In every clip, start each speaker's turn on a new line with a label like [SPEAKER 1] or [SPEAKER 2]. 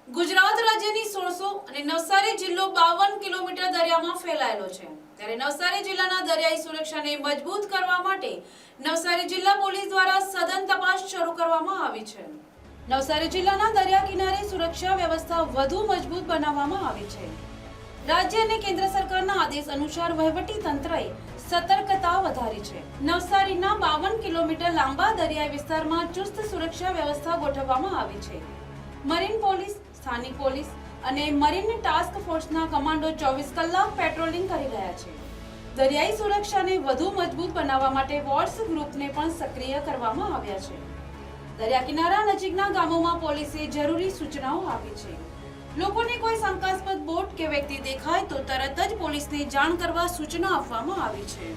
[SPEAKER 1] ગુજરાત રાજ્યની 1600 અને નવસારી જિલ્લો 52 કિલોમીટર દરિયામાં ફેલાયેલો છે, ત્યારે નવસારી જિલ્લાના દરિયાઈ સુરક્ષાને મજબૂત કરવા માટે નવસારી જિલ્લા પોલીસ દ્વારા સઘન તપાસ શરૂ કરવામાં આવી છે. નવસારી જિલ્લાના દરિયા કિનારે સુરક્ષા વ્યવસ્થા વધુ મજબૂત બનાવવામાં આવી છે. રાજ્ય અને કેન્દ્ર સરકારના આદેશ અનુસાર વહીવટી તંત્રએ સતર્કતા વધારી છે. નવસારીના 52 કિલોમીટર લાંબા દરિયાઈ વિસ્તારમાં ચુસ્ત સુરક્ષા વ્યવસ્થા ગોઠવવામાં આવી છે. મરીન પોલીસ, સ્થાનિક પોલીસ અને મરીન ટાસ્ક ફોર્સના કમાન્ડો 24 કલાક પેટ્રોલિંગ કરી રહ્યા છે. દરિયાઈ સુરક્ષાને વધુ મજબૂત બનાવવા માટે વોટ્સ ગ્રુપને પણ સક્રિય કરવામાં આવ્યા છે. દરિયા કિનારા નજીકના ગામોમાં પોલીસે જરૂરી સૂચનાઓ આપી છે. લોકોને કોઈ શંકાસ્પદ બોટ કે વ્યક્તિ દેખાય તો તરત જ પોલીસને જાણ કરવા સૂચના આપવામાં આવી છે.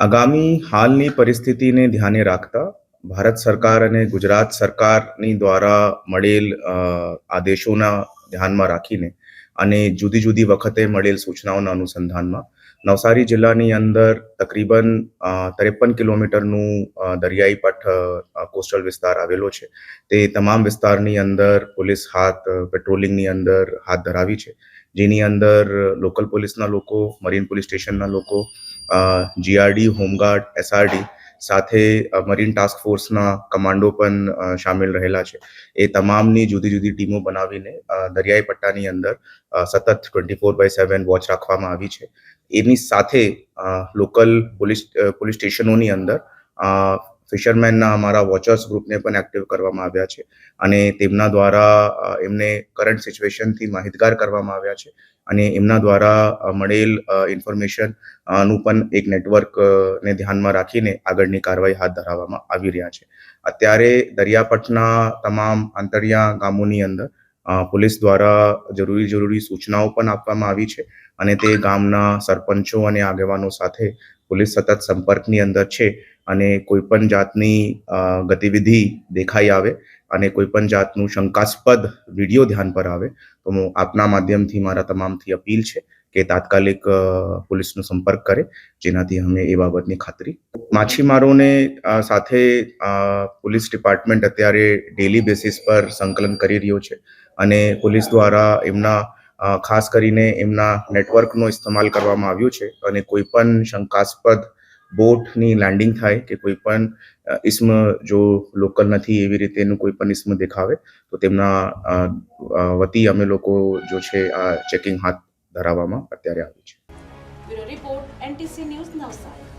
[SPEAKER 2] આગામી હાલની પરિસ્થિતિને ધ્યાને રાખતા ભારત સરકાર અને ગુજરાત સરકારની દ્વારા મળેલ આદેશોના ધ્યાનમાં રાખીને અને જુદી જુદી વખતે મળેલ સૂચનાઓના અનુસંધાનમાં નવસારી જિલ્લાની અંદર તકરીબન 53 કિલોમીટરનું દરિયાઈ પટ કોસ્ટલ વિસ્તાર આવેલો છે. તે તમામ વિસ્તારની અંદર પોલીસ પેટ્રોલિંગની અંદર હાથ ધરાવી છે, જેની અંદર લોકલ પોલીસના લોકો, મરીન પોલીસ સ્ટેશનના લોકો, જીઆરડી, હોમગાર્ડ, એસઆરડી સાથે મરીન ટાસ્ક ફોર્સના કમાન્ડો પણ સામેલ રહેલા છે. એ તમામની જુદી જુદી ટીમો બનાવીને દરિયાઈ પટ્ટાની અંદર સતત 24/7 વોચ રાખવામાં આવી છે. એની સાથે લોકલ પોલીસ સ્ટેશનોની અંદર ફિશરમેનના અમારા વોચર્સ ગ્રુપને પણ એક્ટિવ કરવામાં આવ્યા છે અને તેમના દ્વારા એમને કરંટ સિચ્યુએશનથી માહિતગાર કરવામાં આવ્યા છે અને એમના દ્વારા મળેલ ઇન્ફોર્મેશન નું પણ એક નેટવર્કને ધ્યાનમાં રાખીને આગળની કાર્યવાહી હાથ ધરવામાં આવી રહ્યા છે. અત્યારે દરિયાપટના તમામ આંતરિયા ગામોની અંદર પોલીસ દ્વારા જરૂરી સૂચનાઓ પણ આપવામાં આવી છે અને તે ગામના સરપંચો અને આગેવાનો સાથે પોલીસ સતત સંપર્કની અંદર છે અને કોઈ પણ જાતની ગતિવિધિ દેખાઈ આવે અને કોઈ પણ જાતનું શંકાસ્પદ વિડીયો ધ્યાન પર આવે તો હું આપના માધ્યમથી મારા તમામથી અપીલ છે કે તાત્કાલિક પોલીસનો સંપર્ક કરે, જેનાથી અમે એ બાબતની ખાતરી. માછીમારોને સાથે પોલીસ ડિપાર્ટમેન્ટ અત્યારે ડેલી બેસિસ પર સંકલન કરી રહ્યો છે અને પોલીસ દ્વારા એમના ખાસ કરીને એમના નેટવર્કનો ઇસ્તેમાલ કરવામાં આવ્યો છે અને કોઈ પણ શંકાસ્પદ બોટની લેન્ડિંગ થાય કે કોઈ પણ ઇસ્મ જો લોકલ નથી એવી રીતેનું કોઈ પણ ઇસ્મ દેખાવે તો તેમના વતી અમે લોકો જો છે આ ચેકિંગ હાથ ધરાવવામાં અત્યારે આવ્યું છે.
[SPEAKER 1] Bureau report NTC news Navsari.